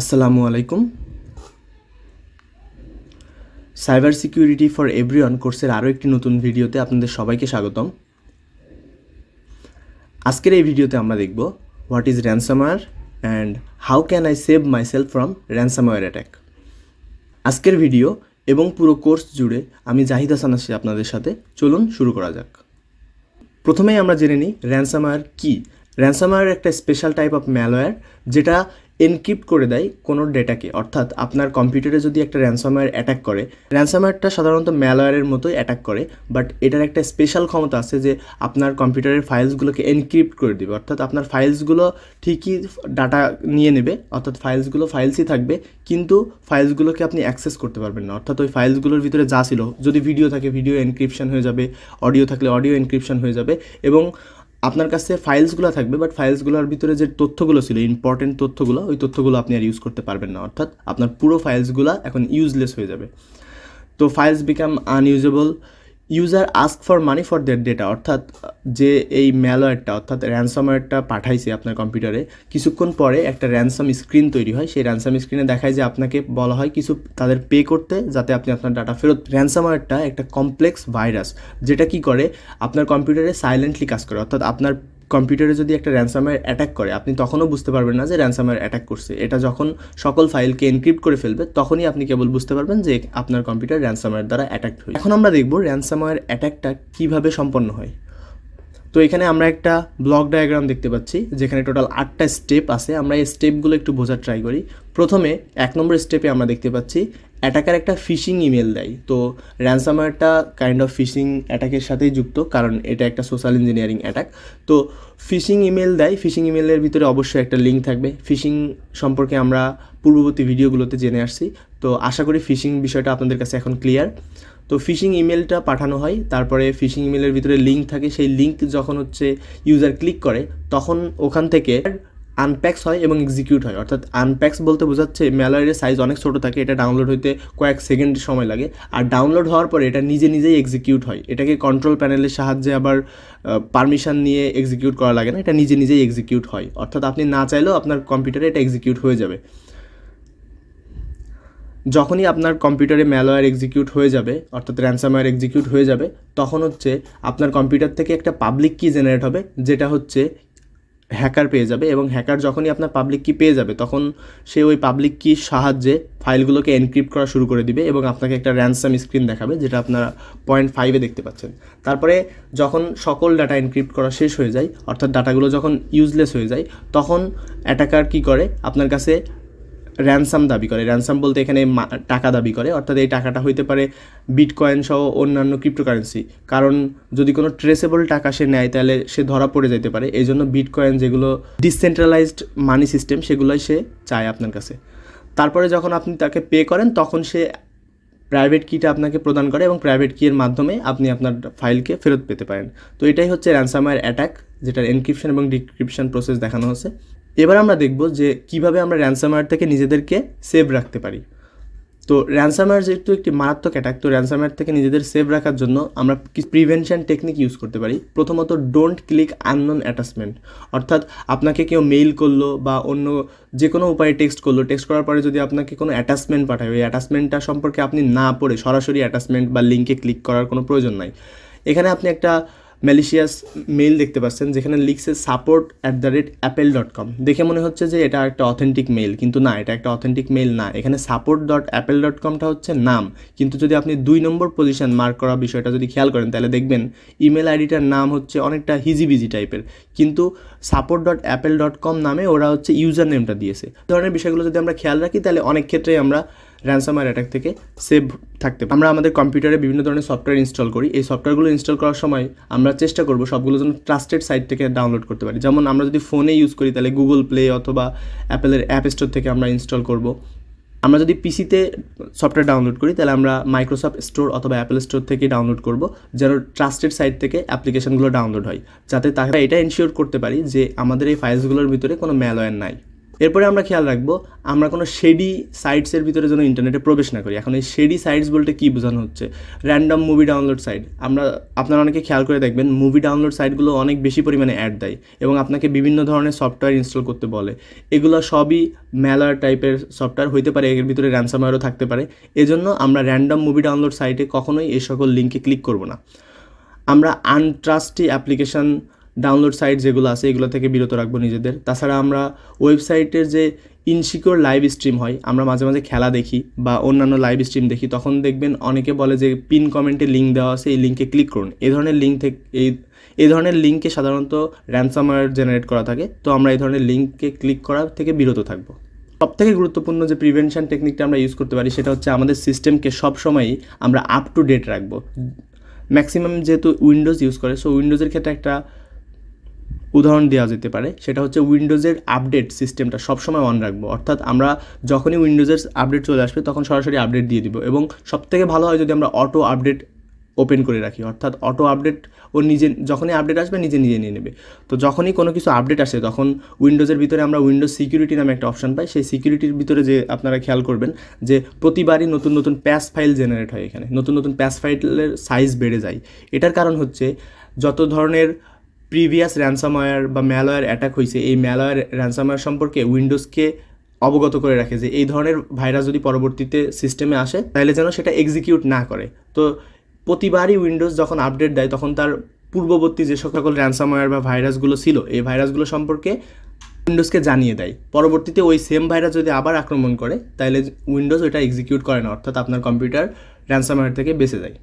আসসালামু আলাইকুম। Cyber security for everyone কোর্সের আরও একটি নতুন ভিডিওতে আপনাদের সবাইকে স্বাগতম। আজকের এই ভিডিওতে আমরা দেখব what is ransomware and how can I save myself from ransomware attack. আজকের ভিডিও এবং পুরো কোর্স জুড়ে আমি জাহিদ হাসান আছি আপনাদের সাথে। চলুন শুরু করা যাক। প্রথমেই আমরা জেনে নিই র্যানসামওয়্যার কী। র্যানসামওয়্যার একটা স্পেশাল টাইপ অফ ম্যালওয়্যার যেটা এনক্রিপ্ট করে দেয় কোনো ডেটাকে। অর্থাৎ আপনার কম্পিউটারে যদি একটা র্যানসামওয়্যার অ্যাটাক করে, র্যানসামওয়্যারটা সাধারণত ম্যালওয়্যারের মতোই অ্যাটাক করে, বাট এটার একটা স্পেশাল ক্ষমতা আছে যে আপনার কম্পিউটারের ফাইলসগুলোকে এনক্রিপ্ট করে দেবে। অর্থাৎ আপনার ফাইলসগুলো ঠিকই ডাটা নিয়ে নেবে, অর্থাৎ ফাইলসই থাকবে, কিন্তু ফাইলসগুলোকে আপনি অ্যাক্সেস করতে পারবেন না। অর্থাৎ ওই ফাইলসগুলোর ভিতরে যা ছিল, যদি ভিডিও থাকে ভিডিও এনক্রিপশন হয়ে যাবে, অডিও থাকলে অডিও এনক্রিপশন হয়ে যাবে, এবং আপনার কাছে ফাইলসগুলো থাকবে, বাট ফাইলসগুলোর ভিতরে যে তথ্যগুলো ছিল, ইম্পর্টেন্ট তথ্যগুলো, ওই তথ্যগুলো আপনি আর ইউজ করতে পারবেন না। অর্থাৎ আপনার পুরো ফাইলসগুলো এখন ইউজলেস হয়ে যাবে। তো files become unusable, user ask for money for that data. অর্থাৎ যে এই ম্যালওয়্যারটা অর্থাৎ র্যানসামওয়্যারটা পাঠাইছে আপনার কম্পিউটারে, কিছুক্ষণ পরে একটা র্যানসাম স্ক্রিন তৈরি হয়। সেই র্যানসাম স্ক্রিনে দেখায় যে আপনাকে বলা হয় কিছু তাদের পে করতে, যাতে আপনি আপনার ডাটা ফেরত। র্যানসামওয়্যারটা একটা কমপ্লেক্স ভাইরাস, যেটা কি করে আপনার কম্পিউটারে সাইলেন্টলি কাজ করে। অর্থাৎ আপনার কম্পিউটারে যদি একটা র্যানসামওয়্যার অ্যাটাক করে, আপনি তখনও বুঝতে পারবেন না যে র্যানসামওয়্যার অ্যাটাক করছে। এটা যখন সকল ফাইলকে এনক্রিপ্ট করে ফেলবে, তখনই আপনি কেবল বুঝতে পারবেন যে আপনার কম্পিউটার র্যানসামওয়্যার দ্বারা অ্যাটাক হয়েছে। এখন আমরা দেখব র্যানসামওয়্যার অ্যাটাকটা কীভাবে সম্পন্ন হয়। তো এখানে আমরা একটা ব্লক ডায়াগ্রাম দেখতে পাচ্ছি, যেখানে টোটাল 8টা স্টেপ আছে। আমরা এই স্টেপগুলো একটু বোঝার ট্রাই করি। প্রথমে 1 নম্বর স্টেপে আমরা দেখতে পাচ্ছি অ্যাটাকার একটা ফিশিং ইমেল দেয়। তো র্যানসামওয়্যারটা কাইন্ড অফ ফিশিং অ্যাটাকের সাথেই যুক্ত, কারণ এটা একটা সোশ্যাল ইঞ্জিনিয়ারিং অ্যাটাক। তো ফিশিং ইমেল দেয়, ফিশিং ইমেলের ভিতরে অবশ্যই একটা লিঙ্ক থাকবে। ফিশিং সম্পর্কে আমরা পূর্ববর্তী ভিডিওগুলোতে জেনে আসছি, তো আশা করি ফিশিং বিষয়টা আপনাদের কাছে এখন ক্লিয়ার। তো ফিশিং ইমেলটা পাঠানো হয়, তারপরে ফিশিং ইমেলের ভিতরে লিঙ্ক থাকে। সেই লিঙ্ক যখন ইউজার ক্লিক করে, তখন ওখান থেকে আনপ্যাক্স হয় এবং এক্সিকিউট হয়। অর্থাৎ আনপ্যাক্স বলতে বোঝাচ্ছে ম্যালওয়্যারের সাইজ অনেক ছোটো থাকে, এটা ডাউনলোড হইতে কয়েক সেকেন্ড সময় লাগে, আর ডাউনলোড হওয়ার পরে এটা নিজেই এক্সিকিউট হয়। এটাকে কন্ট্রোল প্যানেলের সাহায্যে আবার পারমিশন নিয়ে এক্সিকিউট করা লাগে না, এটা নিজেই এক্সিকিউট হয়। অর্থাৎ আপনি না চাইলেও আপনার কম্পিউটারে এটা এক্সিকিউট হয়ে যাবে। যখনই আপনার কম্পিউটারে ম্যালওয়্যার এক্সিকিউট হয়ে যাবে, অর্থাৎ র্যানসামওয়্যার এক্সিকিউট হয়ে যাবে, তখন আপনার কম্পিউটার থেকে একটা পাবলিক কি জেনারেট হবে, যেটা হ্যাকার পেয়ে যাবে। এবং হ্যাকার যখনই আপনার পাবলিক কি পেয়ে যাবে, তখন সে ওই পাবলিক কির সাহায্যে ফাইলগুলোকে এনক্রিপ্ট করা শুরু করে দিবে এবং আপনাকে একটা র্যানসাম স্ক্রিন দেখাবে, যেটা আপনারা পয়েন্ট 5-এ দেখতে পাচ্ছেন। তারপরে যখন সকল ডাটা এনক্রিপ্ট করা শেষ হয়ে যায়, অর্থাৎ ডাটাগুলো যখন ইউজলেস হয়ে যায়, তখন অ্যাটাকার কি করে, আপনার কাছে র্যানসাম দাবি করে। র্যানসাম বলতে এখানে টাকা দাবি করে, অর্থাৎ এই টাকাটা হইতে পারে বিটকয়েন সহ অন্যান্য ক্রিপ্টোকারেন্সি। কারণ যদি কোনো ট্রেসেবল টাকা সে নেয়, তাহলে সে ধরা পড়ে যেতে পারে। এই জন্য বিটকয়েন, যেগুলো ডিসেন্ট্রালাইজড মানি সিস্টেম, সেগুলোই সে চায় আপনার কাছে। তারপরে যখন আপনি তাকে পে করেন, তখন সে প্রাইভেট কিটা আপনাকে প্রদান করে এবং প্রাইভেট কিয়ের মাধ্যমে আপনি আপনার ফাইলকে ফেরত পেতে পারেন। তো এটাই হচ্ছে র্যানসামওয়্যার অ্যাটাক, যেটার এনক্রিপশন এবং ডিক্রিপশন প্রসেস দেখানো হচ্ছে। এবার আমরা দেখব যে কিভাবে আমরা র্যানসামওয়্যার থেকে নিজেদেরকে সেভ রাখতে পারি। তো র্যানসামওয়্যার যেহেতু একটি মারাত্মক অ্যাটাক, তো র্যানসামওয়্যার থেকে নিজেদের সেভ রাখার জন্য আমরা প্রিভেনশন টেকনিক ইউজ করতে পারি। প্রথমত, ডোন্ট ক্লিক আননোন অ্যাটাচমেন্ট। অর্থাৎ আপনাকে কেউ মেইল করলো বা অন্য যে কোনো উপায়ে টেক্সট করলো, টেক্সট করার পরে যদি আপনাকে কোনো অ্যাটাচমেন্ট পাঠায়, ওই অ্যাটাচমেন্টটা সম্পর্কে আপনি না পড়ে সরাসরি অ্যাটাচমেন্ট বা লিঙ্কে ক্লিক করার কোনো প্রয়োজন নাই। এখানে আপনি একটা ম্যালিশিয়াস মেইল দেখতে পাচ্ছেন, যেখানে লিখছে support@apple.com। দেখে মনে হচ্ছে যে এটা একটা অথেন্টিক মেইল, কিন্তু না, এটা একটা অথেন্টিক মেইল না। এখানে support.apple.comটা হচ্ছে নাম, কিন্তু যদি আপনি 2 নম্বর পজিশন মার্ক করা বিষয়টা যদি খেয়াল করেন, তাহলে দেখবেন ইমেল আইডিটার নাম অনেকটা হিজিবিজি টাইপের, কিন্তু support.apple.com নামে ওরা ইউজার নেমটা দিয়েছে। ধরনের বিষয়গুলো যদি আমরা খেয়াল রাখি, তাহলে অনেক ক্ষেত্রেই আমরা র্যানসামওয়্যার অ্যাটাক থেকে সেভ থাকতে পারি। আমরা আমাদের কম্পিউটারে বিভিন্ন ধরনের সফটওয়্যার ইনস্টল করি। এই সফটওয়্যারগুলো ইনস্টল করার সময় আমরা চেষ্টা করব সবগুলো যেন ট্রাস্টেড সাইট থেকে ডাউনলোড করতে পারি। যেমন আমরা যদি ফোনে ইউজ করি, তাহলে গুগল প্লে অথবা অ্যাপেলের অ্যাপ স্টোর থেকে আমরা ইনস্টল করব। আমরা যদি পিসিতে সফটওয়্যার ডাউনলোড করি, তাহলে আমরা মাইক্রোসফট স্টোর অথবা অ্যাপেল স্টোর থেকে ডাউনলোড করব, যেন ট্রাস্টেড সাইট থেকে অ্যাপ্লিকেশনগুলো ডাউনলোড হয়, যাতে তারা এটা এনশিওর করতে পারি যে আমাদের এই ফাইলসগুলোর ভিতরে কোনো ম্যালওয়্যার নাই। এরপরে আমরা খেয়াল রাখবো আমরা কোনো শেডি সাইটসের ভিতরে যেন ইন্টারনেটে প্রবেশ না করি। এখন এই শেডি সাইটস বলতে কী বোঝানো হচ্ছে? Random movie download site. আপনারা অনেকে খেয়াল করে দেখবেন মুভি ডাউনলোড সাইটগুলো অনেক বেশি পরিমাণে অ্যাড দেয় এবং আপনাকে বিভিন্ন ধরনের সফটওয়্যার ইনস্টল করতে বলে। এগুলো সবই ম্যালওয়্যার টাইপের সফটওয়্যার হইতে পারে, এর ভিতরে র্যানসামওয়্যারও থাকতে পারে। এজন্য আমরা র্যান্ডম মুভি ডাউনলোড সাইটে কখনোই এই সকল লিঙ্কে ক্লিক করব না। আমরা আনট্রাস্টি অ্যাপ্লিকেশান ডাউনলোড সাইট যেগুলো আছে এগুলো থেকে বিরত রাখবো নিজেদের। তাছাড়া আমরা ওয়েবসাইটের যে ইনসিকিউর লাইভ স্ট্রিম হয়, আমরা মাঝে মাঝে খেলা দেখি বা অন্যান্য লাইভ স্ট্রিম দেখি, তখন দেখবেন অনেকে বলে যে পিন কমেন্টে লিঙ্ক দেওয়া আছে, এই লিঙ্কে ক্লিক করুন। এই ধরনের লিঙ্ক থেকে এই ধরনের লিঙ্কে সাধারণত র্যানসামওয়্যার জেনারেট করা থাকে। তো আমরা এই ধরনের লিঙ্কে ক্লিক করা থেকে বিরত থাকবো। সবথেকে গুরুত্বপূর্ণ যে প্রিভেনশন টেকনিকটা আমরা ইউজ করতে পারি সেটা হচ্ছে আমাদের সিস্টেমকে সবসময়ই আমরা আপ টু ডেট রাখবো। ম্যাক্সিমাম যেহেতু উইন্ডোজ ইউজ করে, সো উইন্ডোজের ক্ষেত্রে একটা উদাহরণ দেওয়া যেতে পারে, সেটা হচ্ছে উইন্ডোজের আপডেট সিস্টেমটা সবসময় অন রাখবো। অর্থাৎ আমরা যখনই উইন্ডোজের আপডেট চলে আসবে তখন সরাসরি আপডেট দিয়ে দিব। এবং সবথেকে ভালো হয় যদি আমরা অটো আপডেট ওপেন করে রাখি, অর্থাৎ অটো আপডেট ও যখনই আপডেট আসবে নিজে নিয়ে নেবে। তো যখনই কোনো কিছু আপডেট আসে তখন উইন্ডোজের ভিতরে আমরা উইন্ডোজ সিকিউরিটি নামে একটা অপশন পাই। সেই সিকিউরিটির ভিতরে যে আপনারা খেয়াল করবেন যে প্রতিবারই নতুন নতুন প্যাচ ফাইল জেনারেট হয়, এখানে নতুন নতুন প্যাচ ফাইলের সাইজ বেড়ে যায়। এটার কারণ হচ্ছে যত ধরনের প্রিভিয়াস র্যানসামওয়্যার বা ম্যালওয়্যার অ্যাটাক হয়েছে, এই ম্যালওয়্যার র্যানসামওয়্যার সম্পর্কে উইন্ডোজকে অবগত করে রাখে যে এই ধরনের ভাইরাস যদি পরবর্তীতে সিস্টেমে আসে তাহলে যেন সেটা এক্সিকিউট না করে। তো প্রতিবারই উইন্ডোজ যখন আপডেট দেয় তখন তার পূর্ববর্তী যে সকল র্যানসামওয়্যার বা ভাইরাসগুলো ছিল এই ভাইরাসগুলো সম্পর্কে উইন্ডোজকে জানিয়ে দেয়। পরবর্তীতে ওই সেম ভাইরাস যদি আবার আক্রমণ করে তাহলে উইন্ডোজ ওইটা এক্সিকিউট করে না, অর্থাৎ আপনার কম্পিউটার র্যানসামওয়্যার থেকে বেঁচে যায়।